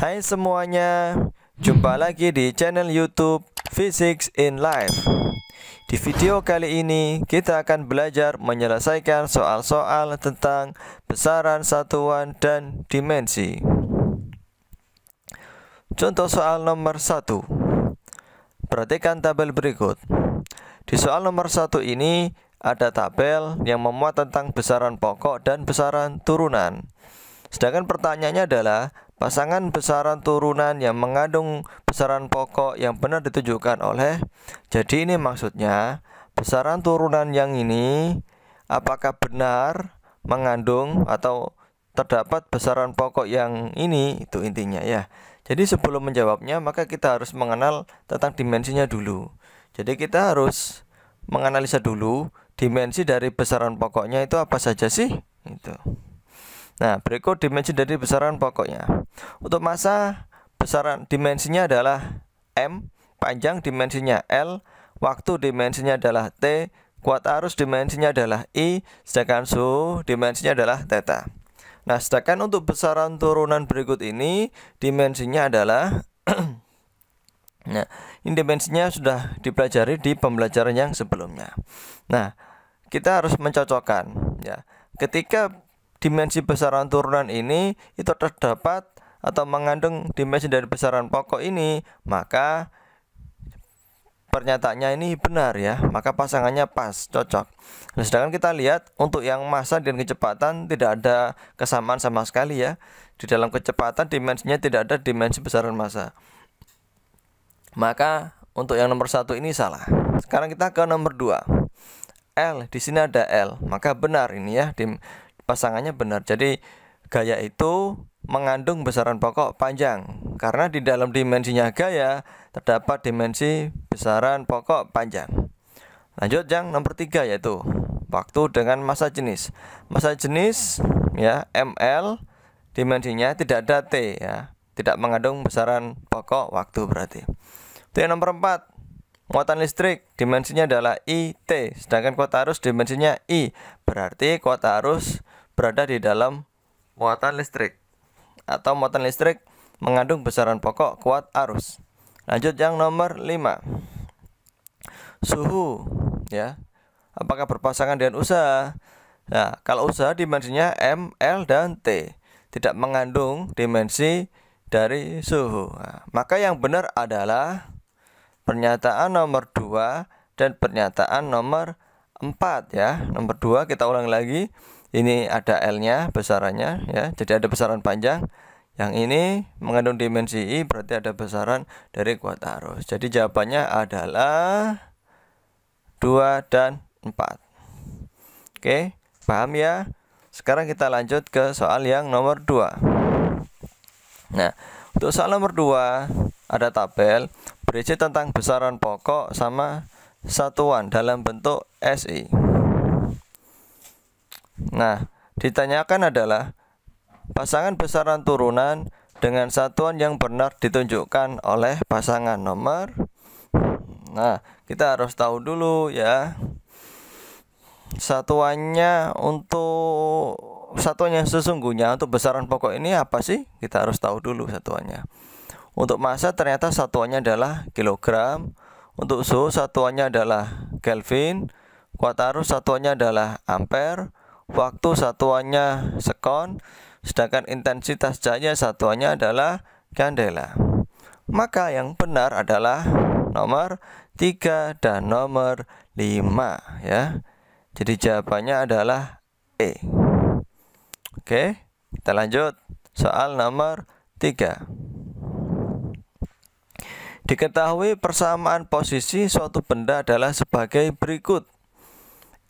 Hai semuanya, jumpa lagi di channel YouTube Physics in Life. Di video kali ini kita akan belajar menyelesaikan soal-soal tentang besaran satuan dan dimensi. Contoh soal nomor 1. Perhatikan tabel berikut. Di soal nomor 1 ini ada tabel yang memuat tentang besaran pokok dan besaran turunan. Sedangkan pertanyaannya adalah pasangan besaran turunan yang mengandung besaran pokok yang benar ditunjukkan oleh. Jadi ini maksudnya besaran turunan yang ini apakah benar mengandung atau terdapat besaran pokok yang ini, itu intinya ya. Jadi sebelum menjawabnya maka kita harus mengenal tentang dimensinya dulu. Jadi kita harus menganalisa dulu dimensi dari besaran pokoknya itu apa saja sih? Itu. Nah, berikut dimensi dari besaran pokoknya. Untuk massa, besaran dimensinya adalah M, panjang dimensinya L, waktu dimensinya adalah T, kuat arus dimensinya adalah I, sedangkan suhu dimensinya adalah theta. Nah, sedangkan untuk besaran turunan berikut ini dimensinya adalah nah, ini dimensinya sudah dipelajari di pembelajaran yang sebelumnya. Nah, kita harus mencocokkan ya. Ketika dimensi besaran turunan ini itu terdapat atau mengandung dimensi dari besaran pokok ini, maka pernyataannya ini benar ya, maka pasangannya pas, cocok. Nah, sedangkan kita lihat untuk yang massa dan kecepatan tidak ada kesamaan sama sekali ya. Di dalam kecepatan dimensinya tidak ada dimensi besaran massa. Maka untuk yang nomor 1 ini salah. Sekarang kita ke nomor 2. L, di sini ada L, maka benar ini ya, pasangannya benar. Jadi gaya itu mengandung besaran pokok panjang karena di dalam dimensinya gaya terdapat dimensi besaran pokok panjang. Lanjut yang nomor 3 yaitu waktu dengan massa jenis. Massa jenis ya ml, dimensinya tidak ada T ya, tidak mengandung besaran pokok waktu berarti. Itu yang nomor 4. Muatan listrik dimensinya adalah IT, sedangkan kuota arus dimensinya I. Berarti kuota arus berada di dalam muatan listrik atau muatan listrik mengandung besaran pokok kuat arus. Lanjut yang nomor 5. Suhu ya. Apakah berpasangan dengan usaha? Nah, kalau usaha dimensinya M, L dan T, tidak mengandung dimensi dari suhu. Nah, maka yang benar adalah pernyataan nomor 2 dan pernyataan nomor 4 ya. Nomor 2 kita ulang lagi. Ini ada L-nya besarannya ya. Jadi ada besaran panjang. Yang ini mengandung dimensi I, berarti ada besaran dari kuat arus. Jadi jawabannya adalah 2 dan 4. Oke, paham ya? Sekarang kita lanjut ke soal yang nomor 2. Nah, untuk soal nomor 2 ada tabel berisi tentang besaran pokok sama satuan dalam bentuk SI. Nah, ditanyakan adalah pasangan besaran turunan dengan satuan yang benar ditunjukkan oleh pasangan nomor. Nah, kita harus tahu dulu ya. Satuannya untuk satuan yang sesungguhnya untuk besaran pokok ini apa sih? Kita harus tahu dulu satuannya. Untuk massa ternyata satuannya adalah kilogram. Untuk suhu satuannya adalah Kelvin. Kuat arus satuannya adalah ampere. Waktu satuannya sekon. Sedangkan intensitas cahaya satuannya adalah kandela. Maka yang benar adalah nomor 3 dan nomor 5 ya. Jadi jawabannya adalah E. Oke, kita lanjut soal nomor 3. Diketahui persamaan posisi suatu benda adalah sebagai berikut.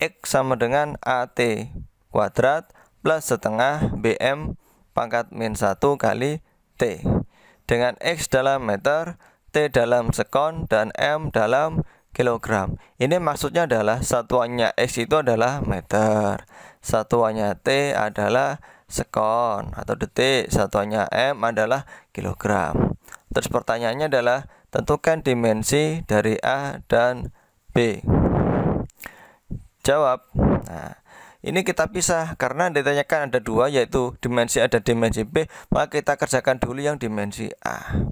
X sama dengan AT kuadrat plus setengah BM pangkat min 1 kali T. Dengan X dalam meter, T dalam sekon, dan M dalam kilogram. Ini maksudnya adalah satuannya X itu adalah meter, satuannya T adalah sekon atau detik, satuannya M adalah kilogram. Terus pertanyaannya adalah tentukan dimensi dari A dan B. Jawab. Nah, ini kita pisah karena ditanyakan ada dua, yaitu dimensi A dan dimensi B, maka kita kerjakan dulu yang dimensi A.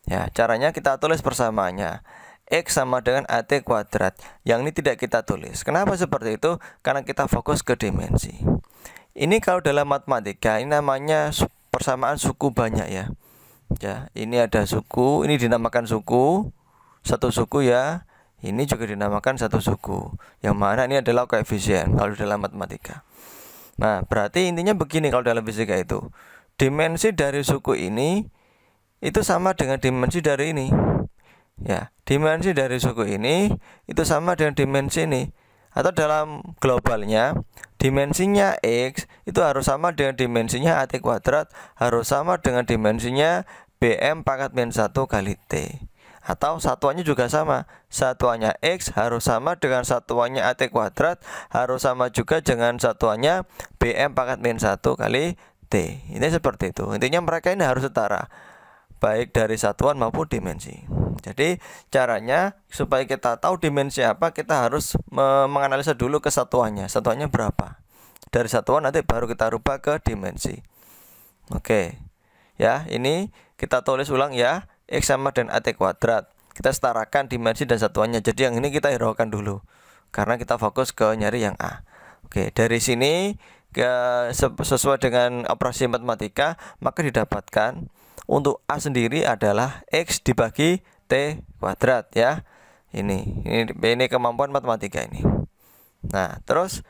Ya, caranya kita tulis persamaannya. X sama dengan AT kuadrat. Yang ini tidak kita tulis. Kenapa seperti itu? Karena kita fokus ke dimensi. Ini kalau dalam matematika ini namanya persamaan suku banyak ya. Ya, ini ada suku, ini dinamakan suku, satu suku ya. Ini juga dinamakan satu suku. Yang mana ini adalah koefisien kalau dalam matematika. Nah, berarti intinya begini kalau dalam fisika itu. Dimensi dari suku ini itu sama dengan dimensi dari ini. Ya, dimensi dari suku ini itu sama dengan dimensi ini. Atau dalam globalnya, dimensinya X itu harus sama dengan dimensinya AT kuadrat, harus sama dengan dimensinya BM pangkat min 1 kali T. Atau satuannya juga sama, satuannya X harus sama dengan satuannya AT kuadrat, harus sama juga dengan satuannya BM pangkat min 1 kali T. Ini seperti itu. Intinya mereka ini harus setara, baik dari satuan maupun dimensi. Jadi caranya supaya kita tahu dimensi apa, kita harus menganalisa dulu kesatuannya. Satuannya berapa? Dari satuan nanti baru kita rubah ke dimensi. Oke. Ya, ini kita tulis ulang ya. X sama dengan AT kuadrat. Kita setarakan dimensi dan satuannya. Jadi yang ini kita hiraukan dulu, karena kita fokus ke nyari yang A. Oke, dari sini sesuai dengan operasi matematika, maka didapatkan untuk A sendiri adalah X dibagi T kuadrat ya. Ini kemampuan matematika ini. Nah, terus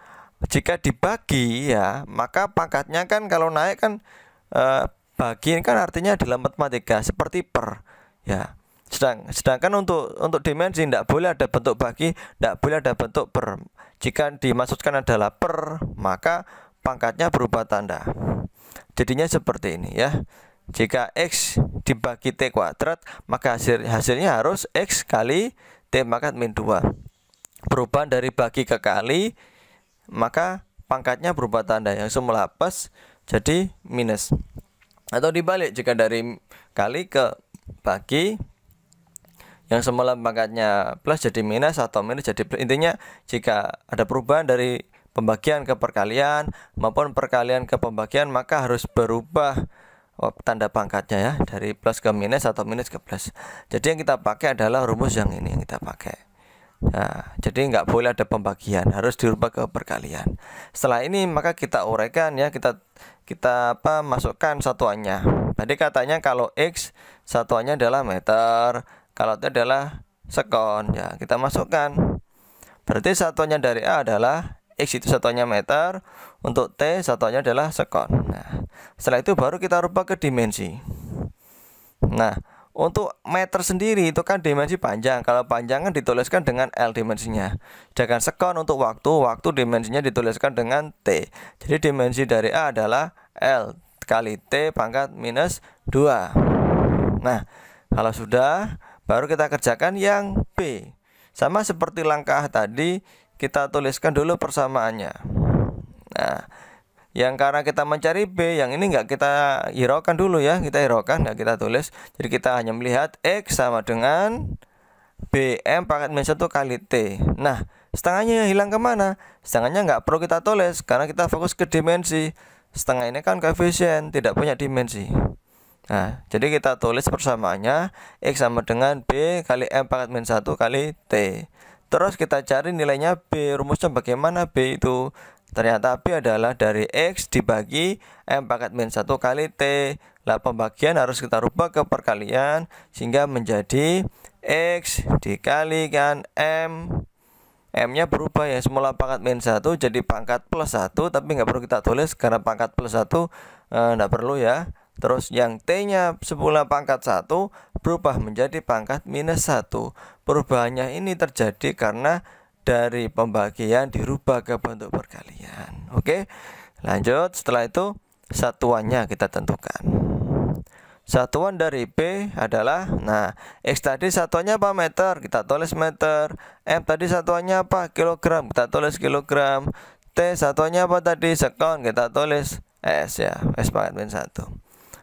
jika dibagi ya, maka pangkatnya kan kalau naik kan bagi kan artinya dalam matematika seperti per ya. Sedangkan untuk dimensi tidak boleh ada bentuk bagi, tidak boleh ada bentuk per. Jika dimaksudkan adalah per, maka pangkatnya berubah tanda. Jadinya seperti ini ya. Jika X dibagi T kuadrat, maka hasilnya harus X kali T pangkat min 2. Perubahan dari bagi ke kali, maka pangkatnya berubah tanda. Yang semula plus jadi minus. Atau dibalik, jika dari kali ke bagi, yang semula pangkatnya plus jadi minus atau minus jadi plus. Intinya jika ada perubahan dari pembagian ke perkalian maupun perkalian ke pembagian, maka harus berubah tanda pangkatnya ya, dari plus ke minus atau minus ke plus. Jadi yang kita pakai adalah rumus yang ini yang kita pakai. Nah, jadi nggak boleh ada pembagian, harus dirubah ke perkalian. Setelah ini maka kita uraikan ya, kita masukkan satuannya. Tadi katanya kalau X satuannya adalah meter, kalau T adalah sekon ya, kita masukkan. Berarti satuannya dari A adalah X itu satuannya meter, untuk T satuannya adalah sekon. Nah, setelah itu baru kita rubah ke dimensi. Nah, untuk meter sendiri itu kan dimensi panjang. Kalau panjang kan dituliskan dengan L dimensinya. Sedangkan sekon untuk waktu dimensinya dituliskan dengan T. Jadi dimensi dari A adalah L kali T pangkat minus 2. Nah, kalau sudah, baru kita kerjakan yang B. Sama seperti langkah tadi, kita tuliskan dulu persamaannya. Nah, yang karena kita mencari B, yang ini nggak kita hiraukan dulu ya, kita hiraukan, nggak kita tulis. Jadi kita hanya melihat X sama dengan BM pangkat min 1 kali T. Nah, setengahnya hilang kemana? Setengahnya nggak perlu kita tulis, karena kita fokus ke dimensi. Setengah ini kan koefisien, tidak punya dimensi. Nah, jadi kita tulis persamaannya X sama dengan B kali M pangkat min 1 kali T. Terus kita cari nilainya B. Rumusnya bagaimana B itu? Ternyata B adalah dari X dibagi M pangkat min 1 kali T. Lah pembagian harus kita rubah ke perkalian, sehingga menjadi X dikalikan M. M-nya berubah ya, semula pangkat min 1 jadi pangkat plus 1, tapi nggak perlu kita tulis karena pangkat plus 1 nggak perlu ya. Terus yang T-nya semula pangkat 1 berubah menjadi pangkat minus 1. Perubahannya ini terjadi karena dari pembagian dirubah ke bentuk perkalian. Oke, lanjut. Setelah itu satuannya kita tentukan. Satuan dari B adalah, nah, X tadi satuannya apa? Meter, kita tulis meter. M tadi satuannya apa? Kilogram, kita tulis kilogram. T satuannya apa tadi? Sekon, kita tulis S ya, S pangkat min 1.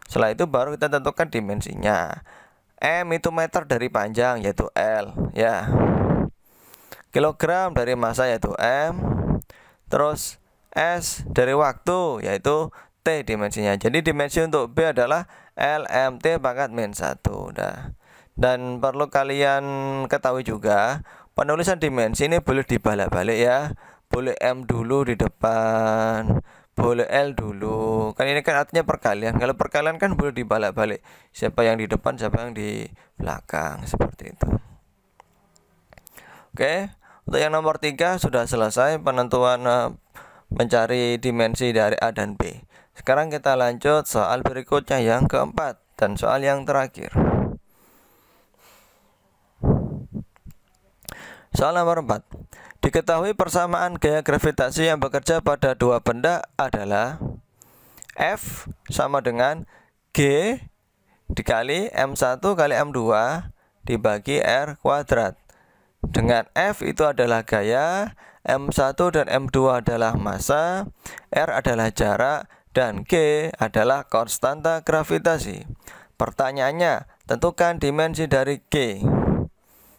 Setelah itu baru kita tentukan dimensinya. M itu meter dari panjang, yaitu L ya. Kilogram dari massa, yaitu M. Terus S dari waktu, yaitu T dimensinya. Jadi dimensi untuk B adalah LMT pangkat min 1. Nah, dan perlu kalian ketahui juga, penulisan dimensi ini boleh dibalik-balik ya. Boleh M dulu di depan, boleh L dulu. Kan ini kan artinya perkalian. Kalau perkalian kan boleh dibalik-balik. Siapa yang di depan, siapa yang di belakang, seperti itu. Oke, untuk yang nomor 3 sudah selesai penentuan mencari dimensi dari A dan B. Sekarang kita lanjut soal berikutnya yang keempat dan soal yang terakhir. Soal nomor 4. Diketahui persamaan gaya gravitasi yang bekerja pada dua benda adalah F sama dengan G dikali M1 kali M2 dibagi R kuadrat. Dengan F itu adalah gaya, M1 dan M2 adalah massa, R adalah jarak, dan G adalah konstanta gravitasi. Pertanyaannya, tentukan dimensi dari G.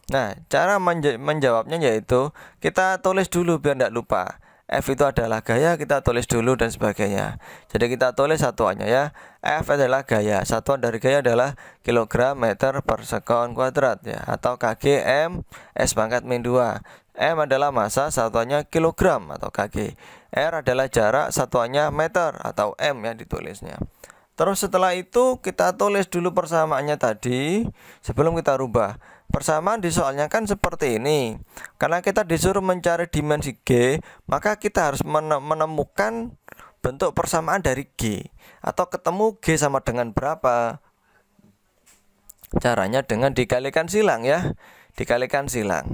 Nah, cara menjawabnya yaitu kita tulis dulu biar tidak lupa. F itu adalah gaya, kita tulis dulu dan sebagainya. Jadi kita tulis satuannya ya. F adalah gaya. Satuan dari gaya adalah kilogram meter per sekon kuadrat ya, atau kg m s pangkat min 2. M adalah massa, satuannya kilogram atau kg. R adalah jarak, satuannya meter atau m yang ditulisnya. Terus setelah itu kita tulis dulu persamaannya tadi sebelum kita rubah. Persamaan di soalnya kan seperti ini. Karena kita disuruh mencari dimensi G, maka kita harus menemukan bentuk persamaan dari G. Atau ketemu G sama dengan berapa. Caranya dengan dikalikan silang ya. Dikalikan silang.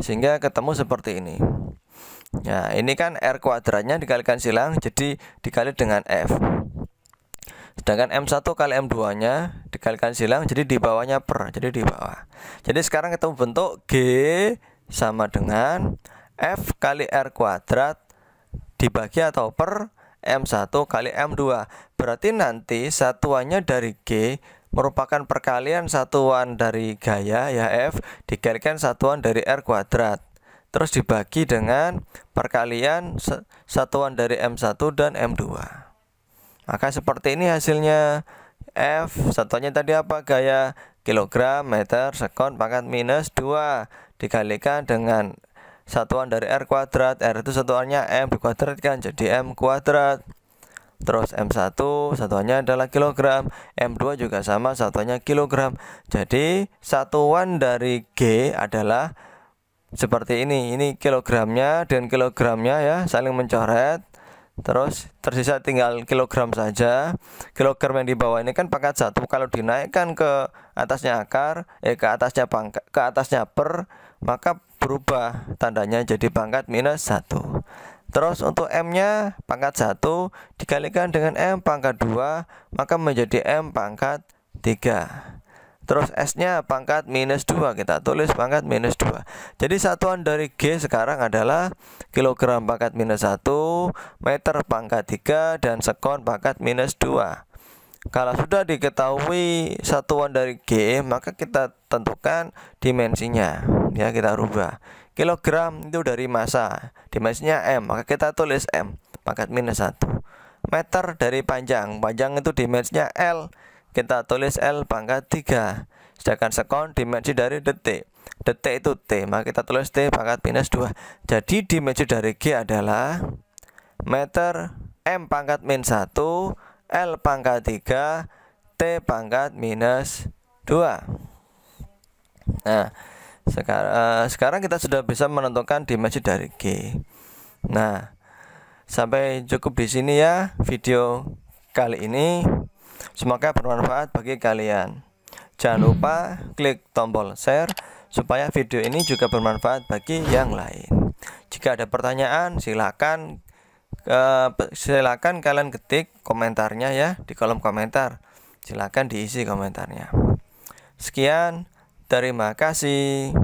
Sehingga ketemu seperti ini. Nah, ini kan R kuadratnya dikalikan silang, jadi dikali dengan F. Sedangkan M1 kali M2 nya dikalikan silang, jadi di bawahnya per, jadi di bawah. Jadi sekarang ketemu bentuk G sama dengan F kali R kuadrat dibagi atau per M1 kali M2. Berarti nanti satuannya dari G merupakan perkalian satuan dari gaya ya F dikalikan satuan dari R kuadrat. Terus dibagi dengan perkalian satuan dari M1 dan M2. Maka seperti ini hasilnya. F satuannya tadi apa? Gaya kilogram meter sekon pangkat minus 2 dikalikan dengan satuan dari R kuadrat. R itu satuannya M dikuadratkan jadi M kuadrat. Terus M1 satuannya adalah kilogram, M2 juga sama satuannya kilogram. Jadi satuan dari G adalah seperti ini kilogramnya dan kilogramnya ya saling mencoret. Terus tersisa tinggal kilogram saja. Kilogram yang di bawah ini kan pangkat 1. Kalau dinaikkan ke atasnya akar, ke atasnya per, maka berubah tandanya jadi pangkat minus 1. Terus untuk M-nya pangkat 1 dikalikan dengan M pangkat 2, maka menjadi M pangkat 3. Terus S-nya pangkat minus 2, kita tulis pangkat minus 2. Jadi satuan dari G sekarang adalah kilogram pangkat minus 1, meter pangkat 3, dan sekon pangkat minus 2. Kalau sudah diketahui satuan dari G, maka kita tentukan dimensinya. Ya, kita rubah. Kilogram itu dari massa, dimensinya M, maka kita tulis M pangkat minus 1. Meter dari panjang, panjang itu dimensinya L, kita tulis L pangkat 3. Sedangkan sekon dimensi dari detik, detik itu T, maka kita tulis T pangkat minus 2. Jadi dimensi dari G adalah meter, M pangkat min 1, L pangkat 3, T pangkat minus 2. Nah, sekarang kita sudah bisa menentukan dimensi dari G. Nah, sampai cukup di sini ya video kali ini. Semoga bermanfaat bagi kalian. Jangan lupa klik tombol share supaya video ini juga bermanfaat bagi yang lain. Jika ada pertanyaan silakan kalian ketik komentarnya ya di kolom komentar. Silakan diisi komentarnya. Sekian, terima kasih.